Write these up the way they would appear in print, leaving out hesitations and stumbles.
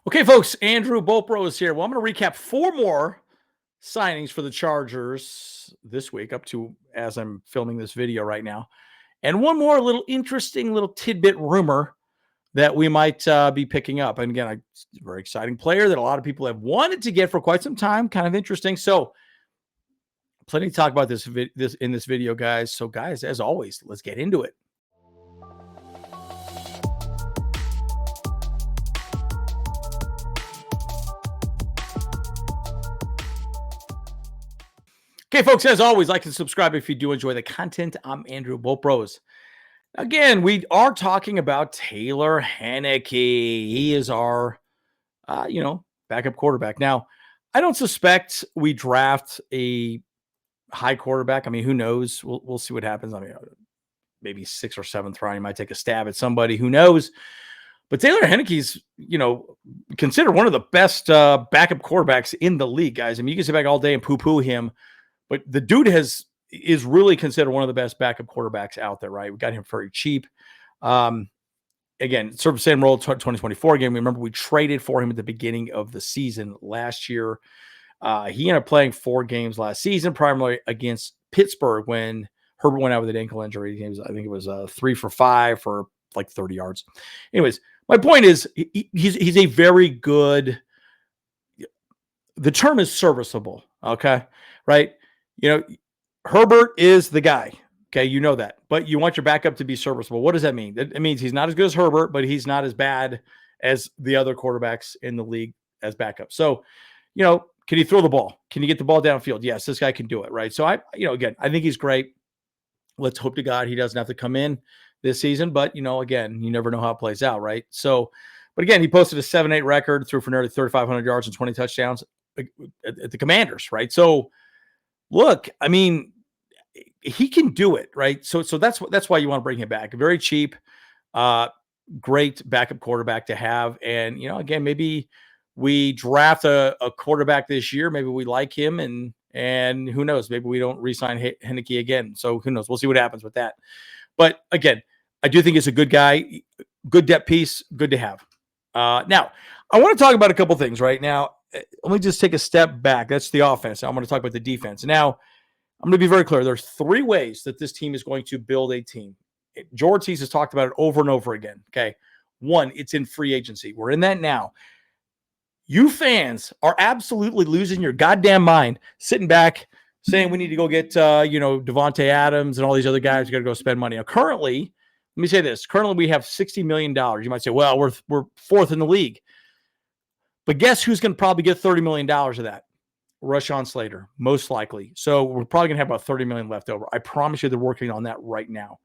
Okay, folks, Andrew Bopro is here. Well, I'm going to recap four more signings for the Chargers this week, up to as I'm filming this video right now. And one more little interesting little tidbit rumor that we might be picking up. And again, a very exciting player that a lot of people have wanted to get for quite some time. Kind of interesting. So, plenty to talk about this in this video, guys. So, guys, as always, let's get into it. Okay, folks, as always, like and subscribe if you do enjoy the content. I'm Andrew Bopros. Again, we are talking about Taylor Heinicke. He is our, backup quarterback. Now, I don't suspect we draft a high quarterback. I mean, who knows? We'll see what happens. I mean, maybe 6th or 7th round, you might take a stab at somebody. Who knows? But Taylor Heinicke's, considered one of the best backup quarterbacks in the league, guys. I mean, you can sit back all day and poo-poo him, but the dude is really considered one of the best backup quarterbacks out there, right? We got him very cheap. Again, served the same role 2024 game. Remember, we traded for him at the beginning of the season last year. He ended up playing 4 games last season, primarily against Pittsburgh when Herbert went out with an ankle injury. I think it was 3 for 5 for like 30 yards. Anyways, my point is he's a very good, the term is serviceable. Okay. Right. Herbert is the guy. Okay. You know that, but you want your backup to be serviceable. What does that mean? It means he's not as good as Herbert, but he's not as bad as the other quarterbacks in the league as backup. So, can he throw the ball? Can he get the ball downfield? Yes, this guy can do it. Right. So again, I think he's great. Let's hope to God he doesn't have to come in this season, but again, you never know how it plays out. Right. So, but again, he posted a 7-8 record, threw for nearly 3,500 yards and 20 touchdowns at the Commanders. Right. So, look, I mean, he can do it, right? So that's why you want to bring him back. Very cheap, great backup quarterback to have. And again, maybe we draft a quarterback this year. Maybe we like him, and who knows? Maybe we don't re-sign Heinicke again. So who knows? We'll see what happens with that. But again, I do think he's a good guy, good depth piece, good to have. Now, I want to talk about a couple things right now. Let me just take a step back. That's the offense. I'm going to talk about the defense. Now, I'm going to be very clear. There's 3 ways that this team is going to build a team. George Tease has talked about it over and over again. Okay. 1, it's in free agency. We're in that now. You fans are absolutely losing your goddamn mind, sitting back saying we need to go get, Devontae Adams and all these other guys. We got to go spend money. Now, currently, let me say this. Currently, we have $60 million. You might say, well, we're 4th in the league. But guess who's going to probably get $30 million of that? Shawn Slater, most likely. So we're probably going to have about $30 million left over. I promise you they're working on that right now.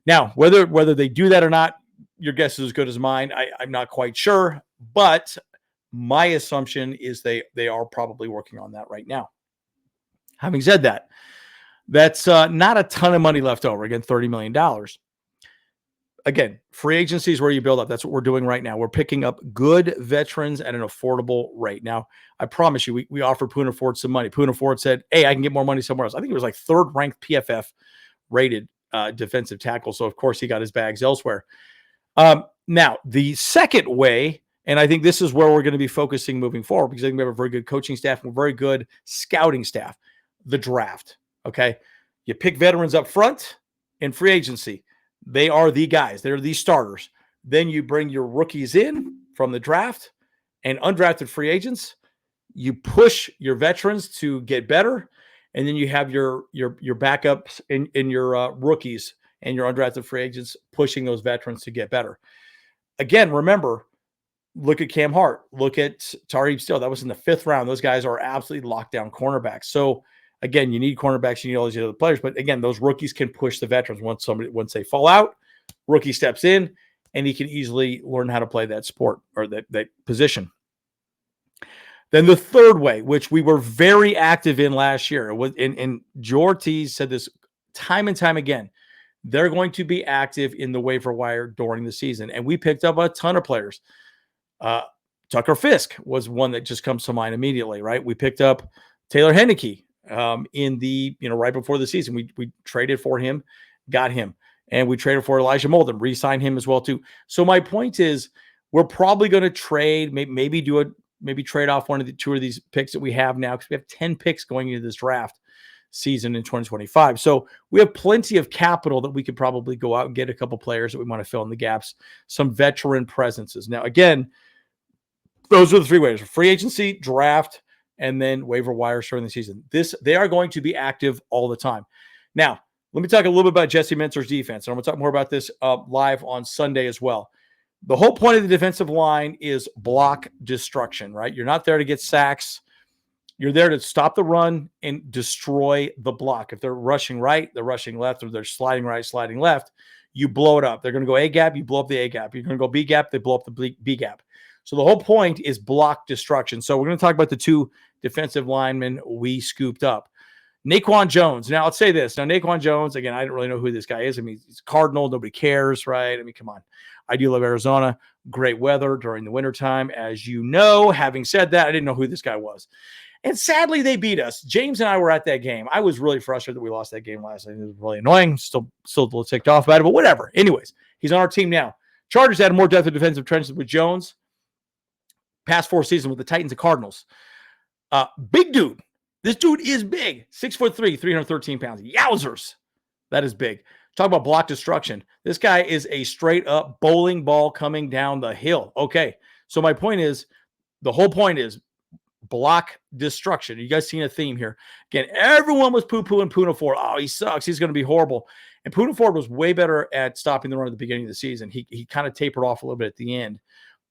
Now, whether they do that or not, your guess is as good as mine. I'm not quite sure, but my assumption is they are probably working on that right now. Having said that, that's not a ton of money left over. Again, $30 million. Again, free agency is where you build up. That's what we're doing right now. We're picking up good veterans at an affordable rate. Now, I promise you, we offered Poona Ford some money. Poona Ford said, hey, I can get more money somewhere else. I think it was like 3rd ranked PFF rated defensive tackle. So, of course, he got his bags elsewhere. Now, the second way, and I think this is where we're going to be focusing moving forward, because I think we have a very good coaching staff and a very good scouting staff, the draft. Okay. You pick veterans up front in free agency. They are the guys. They're the starters. Then you bring your rookies in from the draft and undrafted free agents. You push your veterans to get better, and then you have your backups in your rookies and your undrafted free agents pushing those veterans to get better. Again, remember, look at Cam Hart. Look at Tariq Steele. That was in the 5th round. Those guys are absolutely lockdown cornerbacks. So again, you need cornerbacks, you need all these other players, but again, those rookies can push the veterans. Once they fall out, rookie steps in, and he can easily learn how to play that sport or that position. Then the third way, which we were very active in last year, and George Tease said this time and time again, they're going to be active in the waiver wire during the season, and we picked up a ton of players. Tucker Fisk was one that just comes to mind immediately, right? We picked up Taylor Heinicke. In the, right before the season, we traded for him, got him, and we traded for Elijah Molden, re-signed him as well too. So my point is, We're probably going to trade, maybe trade off one of the two of these picks that we have now, because we have 10 picks going into this draft season in 2025. So we have plenty of capital that we could probably go out and get a couple players that we want to fill in the gaps, some veteran presences. Now, again, those are the three ways: free agency, draft, and then waiver wires during the season. They are going to be active all the time. Now, let me talk a little bit about Jesse Mintzer's defense. And I'm going to talk more about this live on Sunday as well. The whole point of the defensive line is block destruction, right? You're not there to get sacks. You're there to stop the run and destroy the block. If they're rushing right, they're rushing left, or they're sliding right, sliding left, you blow it up. They're going to go A gap, you blow up the A gap. You're going to go B gap, they blow up the B gap. So the whole point is block destruction. So we're going to talk about the two defensive linemen we scooped up. Naquan Jones. Now, let's say this. Now, Naquan Jones, again, I didn't really know who this guy is. I mean, he's a Cardinal. Nobody cares, right? I mean, come on. I do love Arizona. Great weather during the wintertime, as you know. Having said that, I didn't know who this guy was. And sadly, they beat us. James and I were at that game. I was really frustrated that we lost that game last night. It was really annoying. Still a little ticked off about it, but whatever. Anyways, he's on our team now. Chargers had more depth of defensive trenches with Jones past 4 seasons with the Titans and Cardinals. Big dude. This dude is big. 6'3", 313 pounds. Yowzers. That is big. Talk about block destruction. This guy is a straight up bowling ball coming down the hill. Okay. So my point is, the whole point is block destruction. You guys seen a theme here. Again, everyone was poo-pooing Poona Ford. Oh, he sucks. He's going to be horrible. And Poona Ford was way better at stopping the run at the beginning of the season. He kind of tapered off a little bit at the end.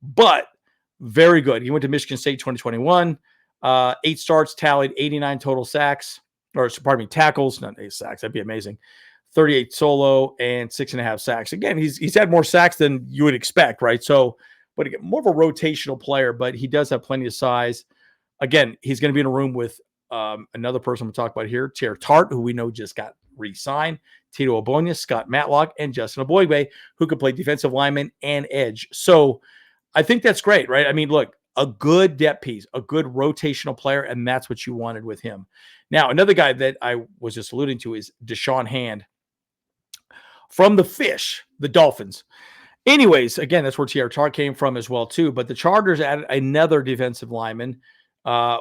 But very good. He went to Michigan State 2021. 8 starts, tallied 89 total sacks, or pardon me, tackles, not 8 sacks. That'd be amazing. 38 solo and 6.5 sacks. Again, he's had more sacks than you would expect, right? So, but again, more of a rotational player, but he does have plenty of size. Again, he's going to be in a room with another person we'll talk about here, Tear Tart, who we know just got re-signed, Tito Obonia, Scott Matlock, and Justin Aboigbe, who could play defensive lineman and edge. So I think that's great, right? I mean, look, a good depth piece, a good rotational player, and that's what you wanted with him. Now, another guy that I was just alluding to is Deshaun Hand from the Fish, the Dolphins. Anyways, again, that's where T.R. Tart came from as well, too. But the Chargers added another defensive lineman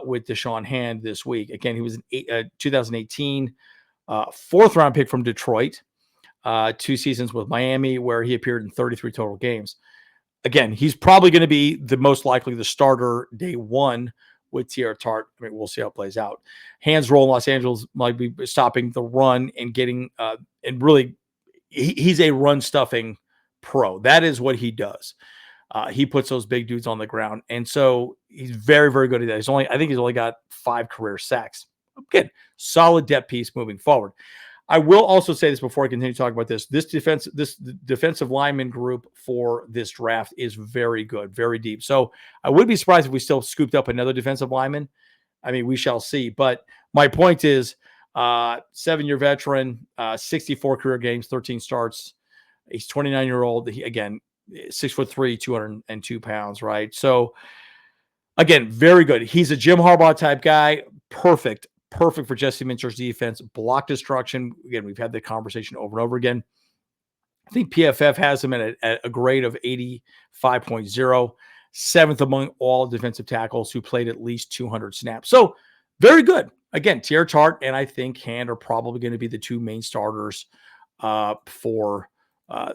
with Deshaun Hand this week. Again, he was an 2018 4th-round pick from Detroit, 2 seasons with Miami, where he appeared in 33 total games. Again, he's probably going to be the most likely the starter day one with T.R. Tart. I mean, we'll see how it plays out. Hand's role in Los Angeles might be stopping the run and getting and really he's a run stuffing pro. That is what he does. He puts those big dudes on the ground. And so he's very, very good at that. I think he's only got 5 career sacks. Good. Solid depth piece moving forward. I will also say this before I continue talking about this. This defensive lineman group for this draft is very good, very deep. So I would be surprised if we still scooped up another defensive lineman. I mean, we shall see. But my point is, 7-year veteran, 64 career games, 13 starts. He's 29-year-old. Again, 6'3", 202 pounds, right? So again, very good. He's a Jim Harbaugh type guy. Perfect for Jesse Mintzer's defense. Block destruction. Again, we've had the conversation over and over again. I think PFF has him at a grade of 85.0, 7th among all defensive tackles who played at least 200 snaps. So very good. Again, T.R. Tart and I think Hand are probably going to be the 2 main starters for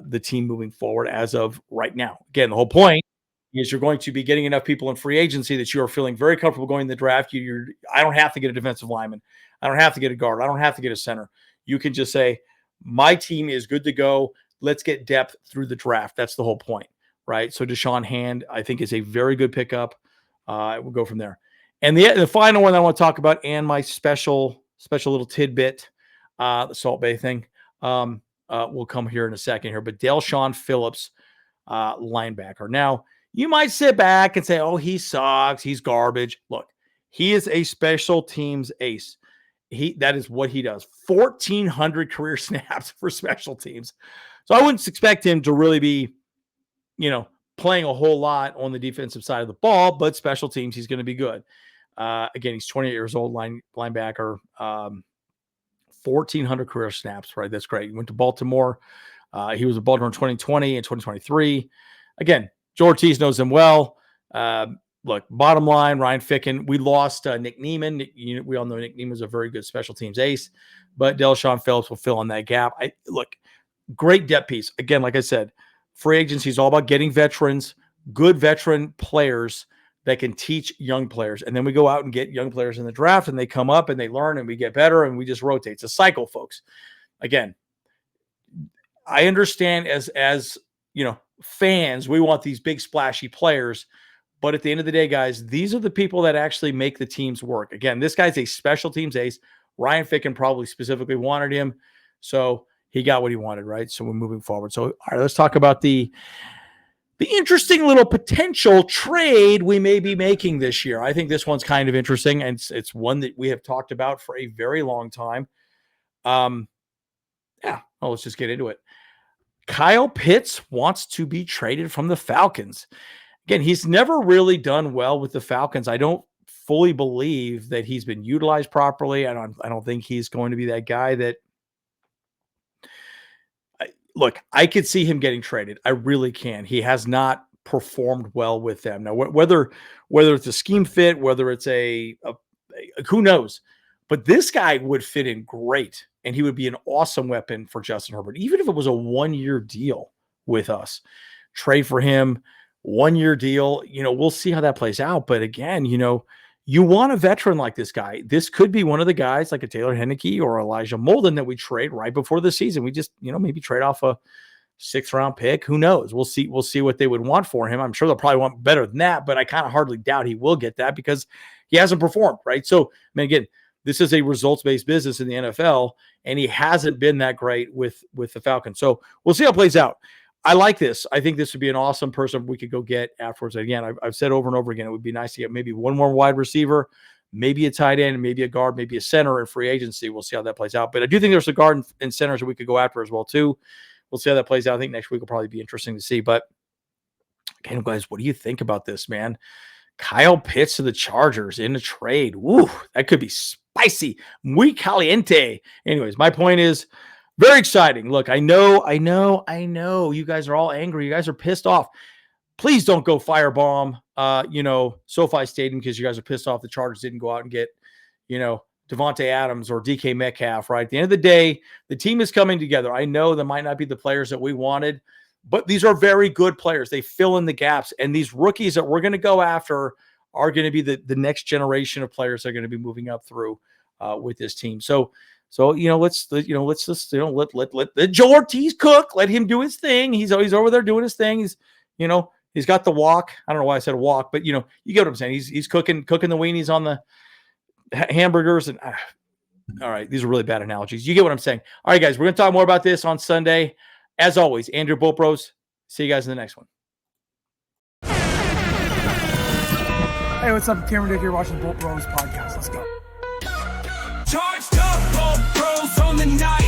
the team moving forward as of right now. Again, the whole point is you're going to be getting enough people in free agency that you are feeling very comfortable going in the draft. I don't have to get a defensive lineman. I don't have to get a guard. I don't have to get a center. You can just say, my team is good to go. Let's get depth through the draft. That's the whole point, right? So Deshaun Hand, I think, is a very good pickup. We'll go from there. And the final one I want to talk about, and my special little tidbit, the Salt Bay thing, will come here in a second here. But Shawn Phillips, linebacker. Now, you might sit back and say, oh, he sucks. He's garbage. Look, he is a special teams ace. That is what he does. 1,400 career snaps for special teams. So I wouldn't expect him to really be, playing a whole lot on the defensive side of the ball, but special teams, he's going to be good. Again, he's 28 years old, linebacker, 1,400 career snaps, right? That's great. He went to Baltimore. He was a Baltimore in 2020 and 2023. Again, Joe Ortiz knows him well. Look, bottom line, Ryan Ficken, we lost Nick Neiman. We all know Nick Neiman was a very good special teams ace, but Shawn Phillips will fill in that gap. Look, great depth piece. Again, like I said, free agency is all about getting veterans, good veteran players that can teach young players. And then we go out and get young players in the draft, and they come up and they learn and we get better and we just rotate. It's a cycle, folks. Again, I understand as fans, we want these big splashy players. But at the end of the day, guys, these are the people that actually make the teams work. Again, this guy's a special teams ace. Ryan Ficken probably specifically wanted him. So he got what he wanted, right? So we're moving forward. So, all right, let's talk about the interesting little potential trade we may be making this year. I think this one's kind of interesting, and it's one that we have talked about for a very long time. Let's just get into it. Kyle Pitts wants to be traded from the Falcons. Again, he's never really done well with the Falcons. I don't fully believe that he's been utilized properly. I don't think he's going to be that guy that. Look, I could see him getting traded. I really can. He has not performed well with them. Now, whether it's a scheme fit, whether it's a who knows, but this guy would fit in great, and he would be an awesome weapon for Justin Herbert, even if it was a 1-year deal with us. Trade for him. 1-year deal, we'll see how that plays out. But again, you want a veteran like this guy. This could be one of the guys like a Taylor Heinicke or Elijah Molden that we trade right before the season. We just, maybe trade off a 6th-round pick. Who knows? We'll see what they would want for him. I'm sure they'll probably want better than that, but I kind of hardly doubt he will get that because he hasn't performed, right? So, again, this is a results-based business in the NFL, and he hasn't been that great with the Falcons. So we'll see how it plays out. I like this. I think this would be an awesome person we could go get afterwards. Again, I've said over and over again, it would be nice to get maybe one more wide receiver, maybe a tight end, maybe a guard, maybe a center in free agency. We'll see how that plays out. But I do think there's a guard and centers that we could go after as well, too. We'll see how that plays out. I think next week will probably be interesting to see. But again, guys, what do you think about this, man? Kyle Pitts to the Chargers in a trade. Woo, that could be spicy. Muy caliente. Anyways, my point is, very exciting. Look, I know. You guys are all angry. You guys are pissed off. Please don't go firebomb, SoFi Stadium because you guys are pissed off the Chargers didn't go out and get, Devontae Adams or DK Metcalf, right? At the end of the day, the team is coming together. I know there might not be the players that we wanted, but these are very good players. They fill in the gaps. And these rookies that we're going to go after are going to be the next generation of players that are going to be moving up through with this team. So let's let Joe Ortiz cook. Let him do his thing. He's over there doing his thing. He's got the walk. I don't know why I said walk, but you get what I'm saying. He's cooking the weenies on the hamburgers and all right. These are really bad analogies. You get what I'm saying. All right, guys, we're going to talk more about this on Sunday. As always, Andrew Bolt Bros. See you guys in the next one. Hey, what's up? Cameron Dick here watching Bolt Bros podcast. Let's go. Charged up, Bolt Bros on the night.